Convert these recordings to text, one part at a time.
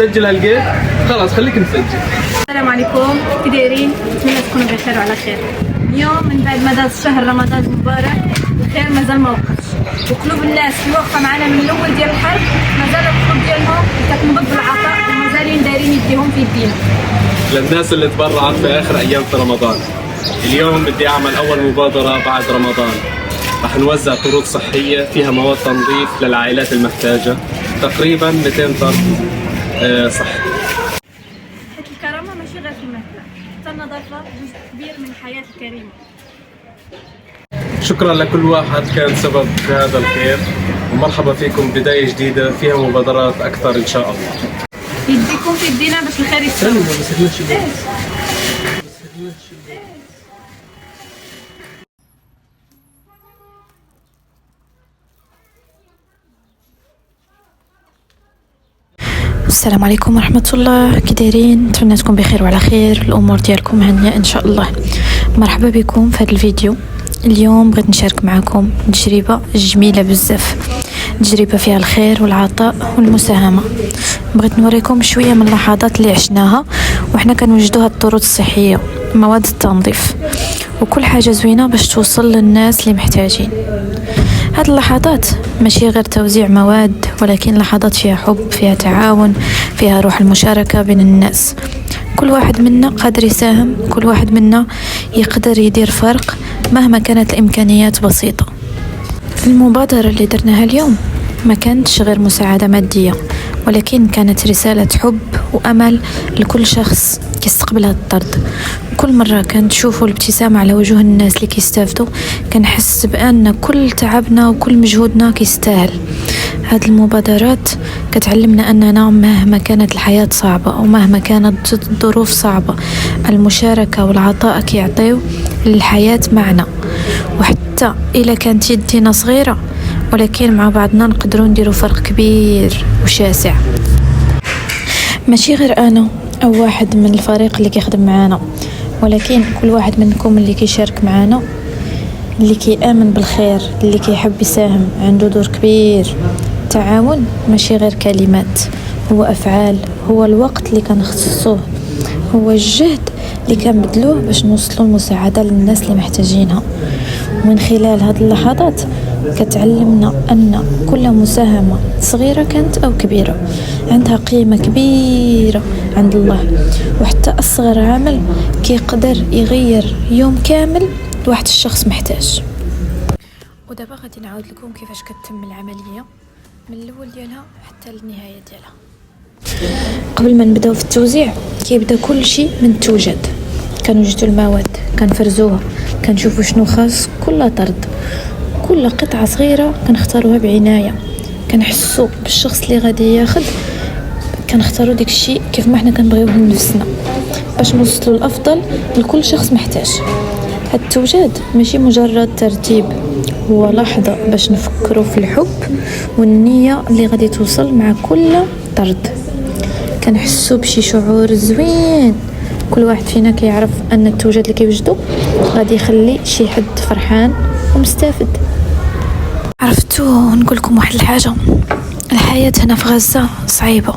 سجل هالجيم خلاص خليك نسجل. السلام عليكم، كي دايرين؟ نتمنى تكونوا بخير وعلى خير. اليوم من بعد ما داز شهر رمضان المبارك الخير مازال ما وقفش، وقلوب الناس اللي واقفه معنا من الاول ديال الحرب مازال القلوب ديالهم كتنبض بالعطاء ومازالين دايرين يديهم في يدينا. للناس اللي تبرعت في اخر ايام في رمضان، اليوم بدي اعمل اول مبادره بعد رمضان. رح نوزع طرود صحيه فيها مواد تنظيف للعائلات المحتاجه، تقريبا 200 طرد صحي. حيت الكرامه ماشي غير في الماكله، حتى النظافه جزء كبير من الحياه الكريمه. شكرا لكل واحد كان سبب في هذا الخير، ومرحبا فيكم بدايه جديده فيها مبادرات اكثر ان شاء الله. يديكم في يدينا باش الخير يستمر. السلام عليكم ورحمة الله، كي دايرين؟ نتمنى تكون بخير وعلى خير، الامور ديالكم هانيه ان شاء الله. مرحبا بكم في هذا الفيديو. اليوم بغيت نشارك معكم تجربه جميله بزاف، تجربه فيها الخير والعطاء والمساهمه. بغيت نوريكم شويه من اللحظات اللي عشناها وحنا كنوجدوا هاد الطرود الصحيه، مواد التنظيف وكل حاجه زوينه باش توصل للناس اللي محتاجين. هاد اللحظات ماشي غير توزيع مواد، ولكن لحظات فيها حب، فيها تعاون، فيها روح المشاركة بين الناس. كل واحد منا قادر يساهم، كل واحد منا يقدر يدير فرق مهما كانت الإمكانيات بسيطة. المبادرة اللي درناها اليوم ما كانتش غير مساعدة مادية، ولكن كانت رسالة حب وأمل لكل شخص كيستقبل هذا الطرد. كل مرة كنشوفوا الابتسامة على وجوه الناس اللي كيستافدوا، كنحس بأن كل تعبنا وكل مجهودنا كيستاهل. هذه المبادرات كتعلمنا أننا مهما كانت الحياة صعبة ومهما كانت الظروف صعبة، المشاركة والعطاء كيعطيو للحياة معنى. وحتى إلا كانت يدينا صغيرة، ولكن مع بعضنا نقدروا نديروا فرق كبير وشاسع. ماشي غير أنا أو واحد من الفريق اللي كيخدم معانا، ولكن كل واحد منكم اللي كيشارك معانا، اللي كيآمن بالخير، اللي كيحب يساهم، عنده دور كبير. التعاون ماشي غير كلمات، هو أفعال، هو الوقت اللي كنخصصوه، هو الجهد اللي كنبذلوه باش نوصلوا المساعدة للناس اللي محتاجينها. ومن خلال هذه اللحظات كتعلمنا أن كل مساهمة صغيرة كانت أو كبيرة عندها قيمة كبيرة عند الله، وحتى أصغر عمل كيقدر يغير يوم كامل لواحد الشخص محتاج. ودابا غادي نعاود لكم كيفاش كتتم العملية من الأول ديالها حتى النهاية ديالها. قبل ما نبداو في التوزيع كيبدا كل شيء من التوجد. كنوجدوا المواد، كنفرزوها، كنشوفوا شنو خاص كل طرد، كل قطعة صغيرة كنختاروها بعناية، كنحسوا بالشخص اللي غادي ياخد، كنختاروا ديك الشيء كيف ما حنا كنبغيوه لنفسنا باش نوصلوا الافضل لكل شخص محتاج. هاد التوجد ماشي مجرد ترتيب، هو لحظة باش نفكروا في الحب والنية اللي غادي توصل مع كل طرد. كنحسوا بشي شعور زوين، كل واحد فينا كيعرف ان التوجد اللي كيوجدو غادي يخلي شي حد فرحان ومستافد. عرفتوا نقول لكم واحد الحاجه، الحياه هنا في غزه صعيبه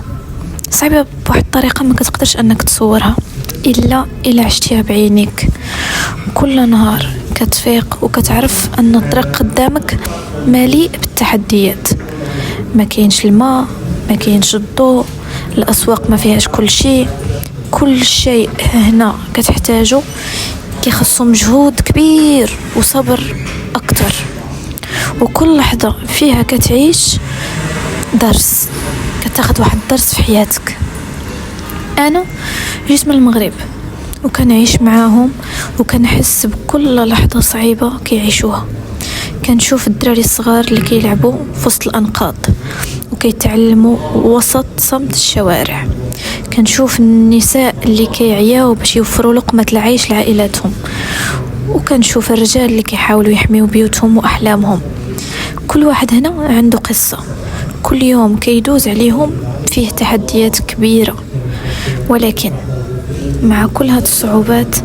بواحد الطريقه ما كتقدرش انك تصورها الا عشتيها بعينيك. كل نهار كتفيق وكتعرف ان الطريق قدامك مليء بالتحديات، ما كاينش الماء، ما كاينش الضوء، الاسواق ما فيهاش كل شيء هنا كتحتاجه كيخصو مجهود كبير وصبر اكتر. وكل لحظة فيها كتعيش درس، كتاخد واحد الدرس في حياتك. انا جيت من المغرب وكنعيش معاهم وكنحس بكل لحظة صعيبة كيعيشوها. كنشوف الدراري الصغار اللي كيلعبوا في وسط الانقاض وكيتعلموا وسط صمت الشوارع. كنشوف النساء اللي كيعياو باش يوفروا لقمة العيش لعائلاتهم، وكنشوف الرجال اللي كيحاولوا يحميوا بيوتهم واحلامهم. كل واحد هنا عنده قصة، كل يوم كيدوز عليهم فيه تحديات كبيرة، ولكن مع كل هاد الصعوبات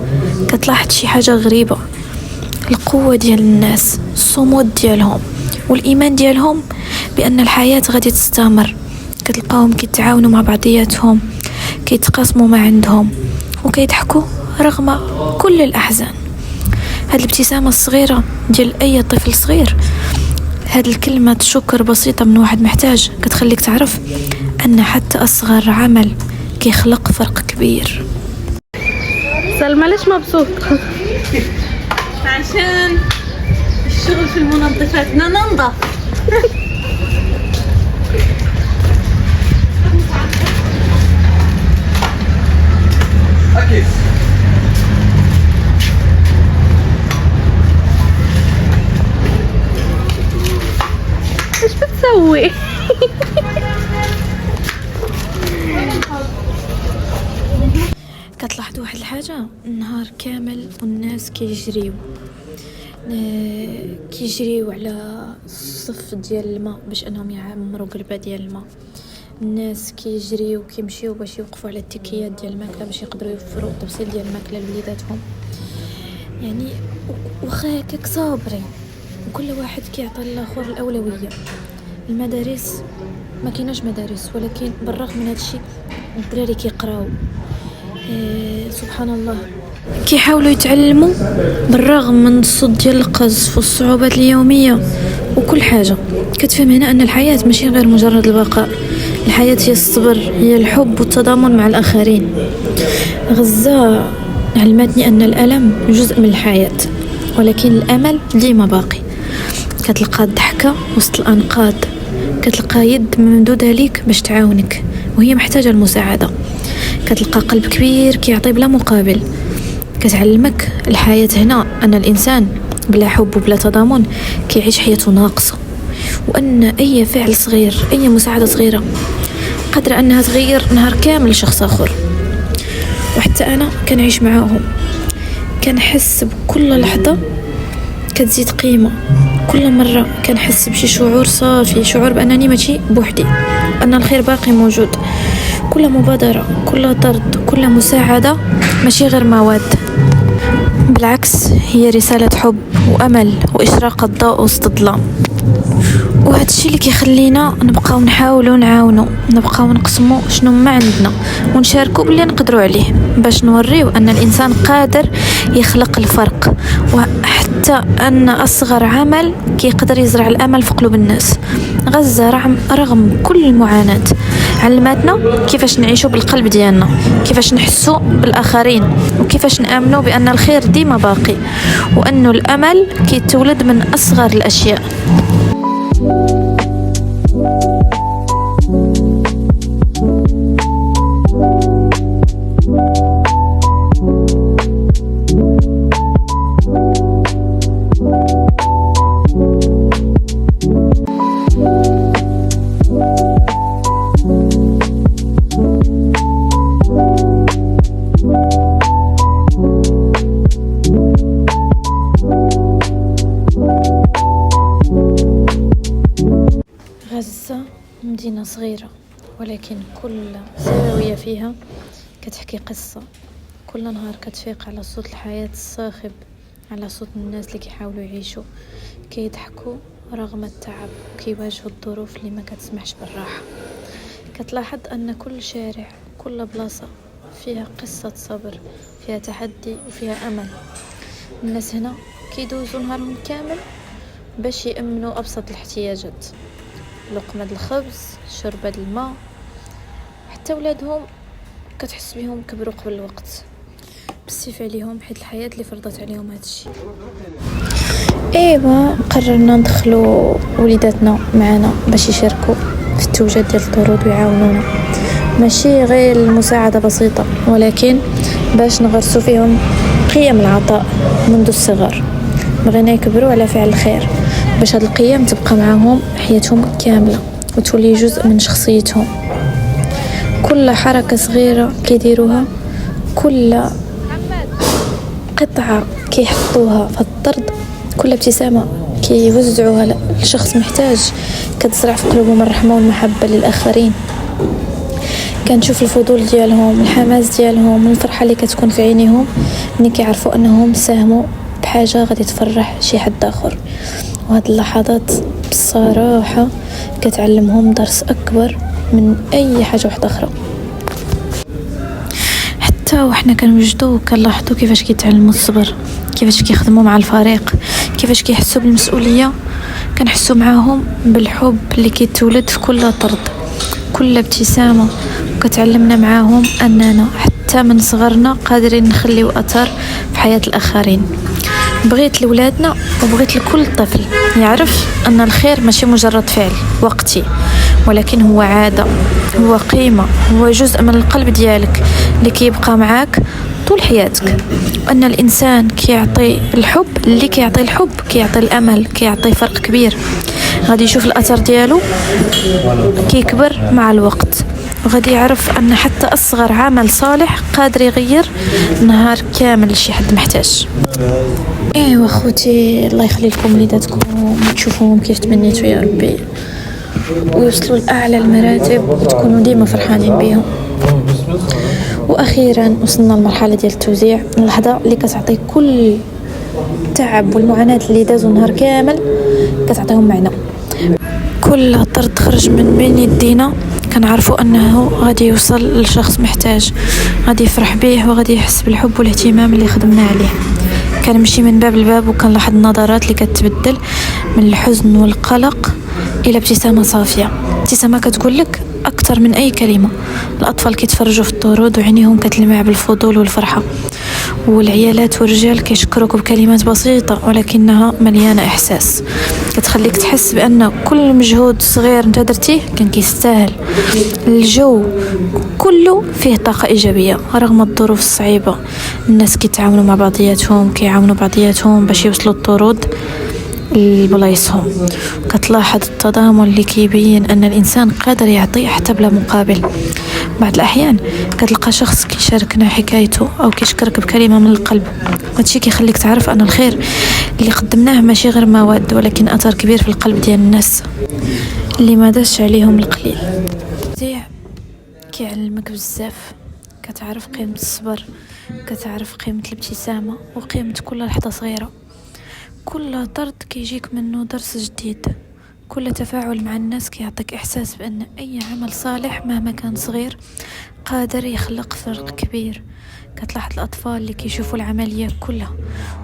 كتلاحظ شي حاجة غريبة، القوة ديال الناس، الصمود ديالهم والإيمان ديالهم بأن الحياة غادي تستمر كتلقاهم كيتعاونوا مع بعضياتهم، كيتقاسموا ما عندهم وكيضحكوا رغم كل الأحزان. هاد الابتسامة الصغيرة ديال أي طفل صغير، هاد الكلمة شكر بسيطة من واحد محتاج، كتخليك تعرف أن حتى أصغر عمل كيخلق فرق كبير. سلمى ليش مبسوطة؟ عشان الشغل في المنظفات بدنا ننظف. أكيد. ايش بتسوي؟ كتلاحظوا واحد الحاجة، النهار كامل والناس كيجريو على الصف ديال الماء باش انهم يعمروا قربة ديال الماء. الناس كيجريو كيمشيو باش يوقفوا على التكيات ديال الماكله باش يقدروا يوفروا التوصيل ديال الماكله لوليداتهم. يعني واخا هكاك صابرين، وكل واحد كيعطي الاخر الاولويه. المدارس ما كايناش مدارس، ولكن بالرغم من هادشي الدراري كيقراو. سبحان الله، كيحاولوا يتعلموا بالرغم من الصوت ديال القذف والصعوبات اليوميه وكل حاجه. كتفهم هنا ان الحياه ماشي غير مجرد البقاء، الحياه هي الصبر، هي الحب والتضامن مع الاخرين. غزة علمتني ان الالم جزء من الحياه، ولكن الامل ديما باقي. كتلقى الضحكه وسط الانقاض، كتلقى يد ممدوده ليك باش تعاونك وهي محتاجه المساعده، كتلقى قلب كبير كيعطي بلا مقابل. كتعلمك الحياة هنا أن الإنسان بلا حب وبلا تضامن كيعيش حياته ناقصة، وأن أي فعل صغير، أي مساعدة صغيرة قادرة أنها تغير نهار كامل لشخص آخر. وحتى أنا كنعيش معاهم، كنحس بكل لحظة كتزيد قيمة. كل مرة كنحس بشي شعور صافي، شعور بأنني ماشي بوحدي، أن الخير باقي موجود. كل مبادرة، كل طرد، كل مساعدة ماشي غير مواد، بالعكس هي رسالة حب وأمل وإشراقة ضوء وسط الظلام. وهذا الشيء اللي كيخلينا نبقاو نحاولوا نعاونوا، نبقاو نقسموا شنو ما عندنا ونشاركوا باللي نقدروا عليه باش نوريو أن الإنسان قادر يخلق الفرق، وحتى أن أصغر عمل كيقدر يزرع الأمل في قلوب الناس. غزة رغم كل المعاناة علمتنا كيفاش نعيشوا بالقلب ديالنا، كيفاش نحسوا بالآخرين، وكيفاش نآمنوا بأن الخير ديما باقي، وأنه الأمل كيتولد من أصغر الأشياء. غزة مدينة صغيرة، ولكن كل زاوية فيها كتحكي قصة. كل نهار كتفيق على صوت الحياة الصاخب، على صوت الناس اللي كيحاولوا يعيشوا، كيضحكوا رغم التعب، وكيواجهوا الظروف اللي ما كتسمحش بالراحة. كتلاحظ أن كل شارع، كل بلاصة فيها قصة صبر، فيها تحدي وفيها أمل. الناس هنا كيدوزوا نهارهم كامل باش يأمنوا أبسط الاحتياجات، لقمة الخبز، شربة الماء. حتى ولادهم كتحس بهم كبروا قبل الوقت، بالسيف عليهم حيت الحياة اللي فرضت عليهم هذا الشيء. ايوا قررنا ندخلوا وليداتنا معنا باش يشاركوا في التوجد ديال الطرود ويعاونونا، ماشي غير المساعدة بسيطة، ولكن باش نغرسوا فيهم قيم العطاء منذ الصغر. بغينا يكبروا على فعل الخير باش هاد القيم تبقى معهم حياتهم كاملة وتولي جزء من شخصيتهم. كل حركة صغيرة كيديروها، كل قطعة كيحطوها في الطرد، كل ابتسامة كيوزعوها لشخص محتاج كتزرع في قلوبهم الرحمة والمحبة للآخرين. كنشوف الفضول ديالهم، الحماس ديالهم، والفرحة اللي كتكون في عينيهم ملي كيعرفوا أنهم ساهموا بحاجة غادي تفرح شي حد آخر. وهاد اللحظات بصراحة كتعلمهم درس أكبر، من أي حاجة واحدة أخرى. حتى وإحنا كنوجدو كنلاحظو كيفاش كيتعلموا الصبر، كيفاش كيخدموا مع الفريق، كيفاش كيحسوا بالمسؤولية. كنحسوا معاهم بالحب اللي كيتولد في كل طرد، كل ابتسامة. وكتعلمنا معاهم أننا حتى من صغرنا قادرين نخليو أثر في حياة الآخرين. بغيت لولادنا وبغيت لكل طفل يعرف أن الخير ماشي مجرد فعل وقتي، ولكن هو عادة، هو قيمة، هو جزء من القلب ديالك اللي كيبقى معاك طول حياتك. وأن الإنسان كيعطي الحب، اللي كيعطي الحب كيعطي الأمل، كيعطي فرق كبير. غادي يشوف الأثر ديالو كيكبر مع الوقت، وغادي يعرف أن حتى أصغر عمل صالح قادر يغير نهار كامل لشي حد محتاج. ايوا خوتي، الله يخلي لكم وليداتكم وتشوفوهم كيف تمنيتوا يا ربي، ويوصلوا لأعلى المراتب وتكونوا ديما فرحانين بيهم. واخيرا وصلنا للمرحله ديال التوزيع، اللحظه اللي كتعطي كل التعب والمعاناه اللي دازوا نهار كامل كتعطيهم معنى. كل طرد خرج من بين يدينا كنعرفوا انه غادي يوصل لشخص محتاج، غادي يفرح به وغادي يحس بالحب والاهتمام اللي خدمنا عليه. كنمشي من باب لباب وكنلاحظ النظرات اللي كتبدل من الحزن والقلق الى ابتسامه صافيه، ابتسامه كتقول لك اكثر من اي كلمه. الاطفال كيتفرجوا في الطرود وعينيهم كتلمع بالفضول والفرحه، والعيالات والرجال كيشكروك بكلمات بسيطه ولكنها مليانه احساس، كتخليك تحس بان كل مجهود صغير انت درتيه كان كيستاهل. الجو كله فيه طاقه ايجابيه رغم الظروف الصعيبه. الناس كيتعاونوا مع بعضياتهم، كيعاونوا بعضياتهم باش يوصلوا الطرود لبلايصهم. كتلاحظ التضامن اللي كيبين ان الانسان قادر يعطي حتى بلا مقابل. بعض الاحيان كتلقى شخص كيشاركنا حكايته او كيشكرك بكلمه من القلب، هادشي كيخليك تعرف ان الخير اللي قدمناه ماشي غير مواد ولكن اثر كبير في القلب ديال الناس اللي ما داش عليهم القليل. التوزيع كيعلمك بزاف، كتعرف قيمه الصبر، كتعرف قيمه الابتسامه وقيمه كل لحظه صغيره. كل طرد كيجيك منه درس جديد، كل تفاعل مع الناس كيعطيك إحساس بأن أي عمل صالح مهما كان صغير قادر يخلق فرق كبير. كتلاحظ الأطفال اللي كيشوفوا العملية كلها،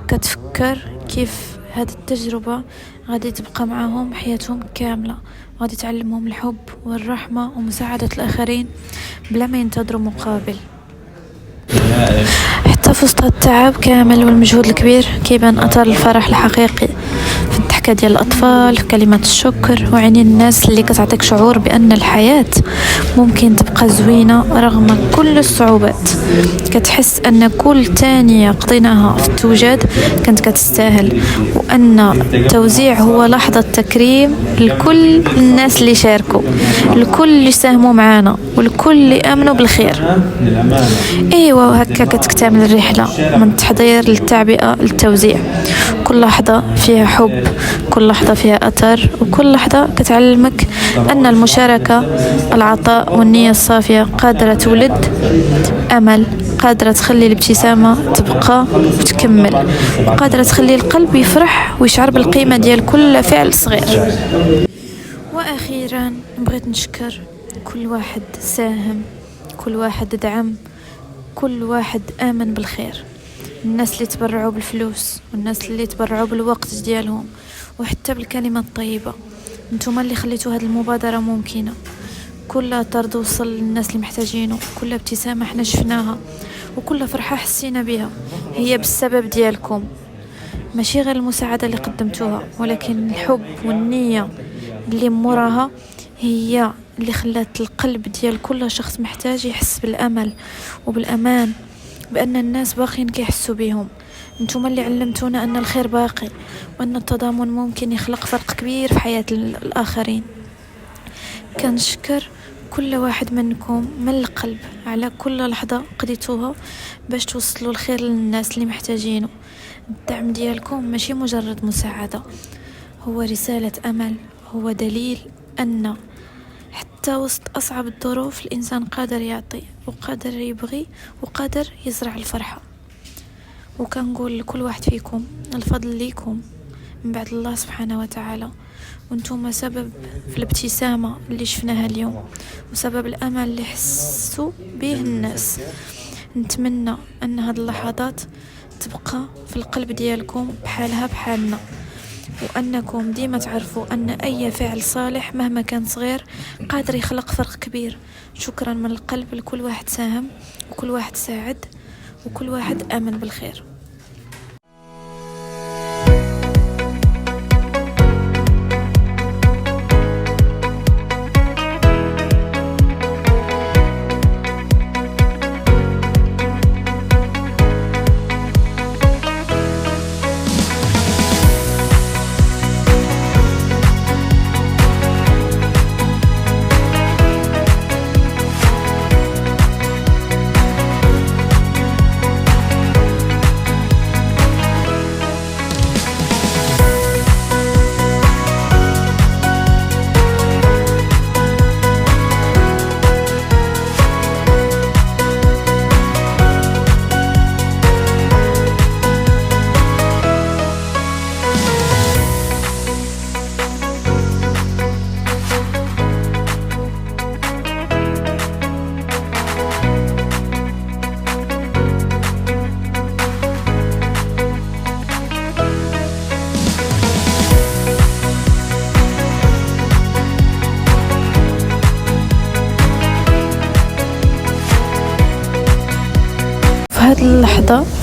وكتفكر كيف هذه التجربة غادي تبقى معهم حياتهم كاملة، وغادي تعلمهم الحب والرحمة ومساعدة الآخرين بلا ما ينتظروا مقابل. حتى في وسط التعب كامل والمجهود الكبير كيبان أثر الفرح الحقيقي في الضحكة ديال الأطفال، في كلمات الشكر وعينين الناس اللي كتعطيك شعور بأن الحياة ممكن تبقى زوينة رغم كل الصعوبات. كتحس أن كل ثانية قضيناها في التوجد كانت كتستاهل، وأن التوزيع هو لحظة تكريم لكل الناس اللي شاركوا، لكل اللي ساهموا معنا، والكل اللي آمنوا بالخير. ايوا هكا كتكتمل الرحله من التحضير للتعبئه للتوزيع. كل لحظه فيها حب، كل لحظه فيها اثر، وكل لحظه كتعلمك ان المشاركه، العطاء والنيه الصافيه قادره تولد امل، قادره تخلي الابتسامه تبقى وتكمل، قادره تخلي القلب يفرح ويشعر بالقيمه ديال كل فعل صغير. واخيرا بغيت نشكر كل واحد ساهم، كل واحد دعم، كل واحد آمن بالخير. الناس اللي تبرعوا بالفلوس، والناس اللي تبرعوا بالوقت ديالهم، وحتى بالكلمة الطيبة. انتم اللي خليتوا هذه المبادرة ممكنة. كل طرد وصل للناس اللي محتاجينه، كل ابتسامة احنا شفناها، وكل فرحة حسينا بها هي بالسبب ديالكم. ماشي غير المساعدة اللي قدمتوها، ولكن الحب والنية اللي موراها هي اللي خلات القلب ديال كل شخص محتاج يحس بالأمل وبالأمان، بأن الناس باقين كيحسوا بهم. انتم اللي علمتونا أن الخير باقي، وأن التضامن ممكن يخلق فرق كبير في حياة الآخرين. كنشكر كل واحد منكم من القلب على كل لحظة قضيتوها باش توصلوا الخير للناس اللي محتاجينه. الدعم ديالكم ماشي مجرد مساعدة، هو رسالة أمل، هو دليل أن حتى وسط أصعب الظروف الإنسان قادر يعطي، وقادر يبغي، وقادر يزرع الفرحة. وكنقول لكل واحد فيكم الفضل ليكم من بعد الله سبحانه وتعالى، وانتم سبب في الابتسامة اللي شفناها اليوم، وسبب الأمل اللي حسوا به الناس. نتمنى أن هذه اللحظات تبقى في القلب ديالكم بحالها بحالنا، وأنكم ديما تعرفوا أن أي فعل صالح مهما كان صغير قادر يخلق فرق كبير. شكرا من القلب لكل واحد ساهم، وكل واحد ساعد، وكل واحد آمن بالخير.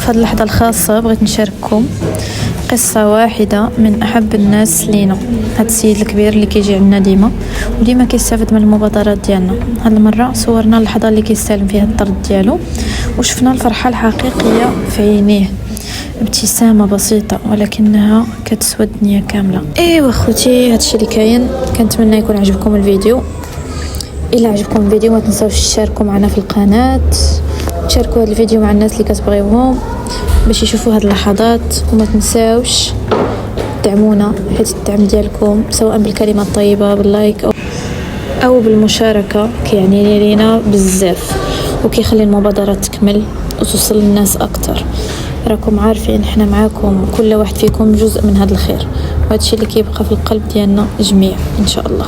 في هذه اللحظة الخاصة بغيت نشارككم قصة واحدة من أحب الناس لينا. هذا السيد الكبير اللي كيجي عندنا وديما كيستافد من المبادرات ديالنا. هذه المرة صورنا اللحظة اللي كيستلم فيها الطرد ديالو، وشفنا الفرحة الحقيقية في عينيه. ابتسامة بسيطة ولكنها كتسوى الدنيا كاملة. ايوا خوتي، هادشي اللي كاين. كنتمنى يكون عجبكم الفيديو. الا عجبكم الفيديو ما تنساوش تشاركوا معنا في القناة، تشاركوا هذا الفيديو مع الناس اللي كتبغيوهم باش يشوفوا هذه اللحظات. وما تنساوش دعمونا، حيت الدعم ديالكم سواء بالكلمة الطيبة باللايك او بالمشاركة كيعني لينا بزاف، وكيخلي المبادرة تكمل وتوصل للناس اكتر. راكم عارفين احنا معاكم، كل واحد فيكم جزء من هذا الخير، وهذا الشيء اللي كيبقى في القلب ديالنا جميع ان شاء الله.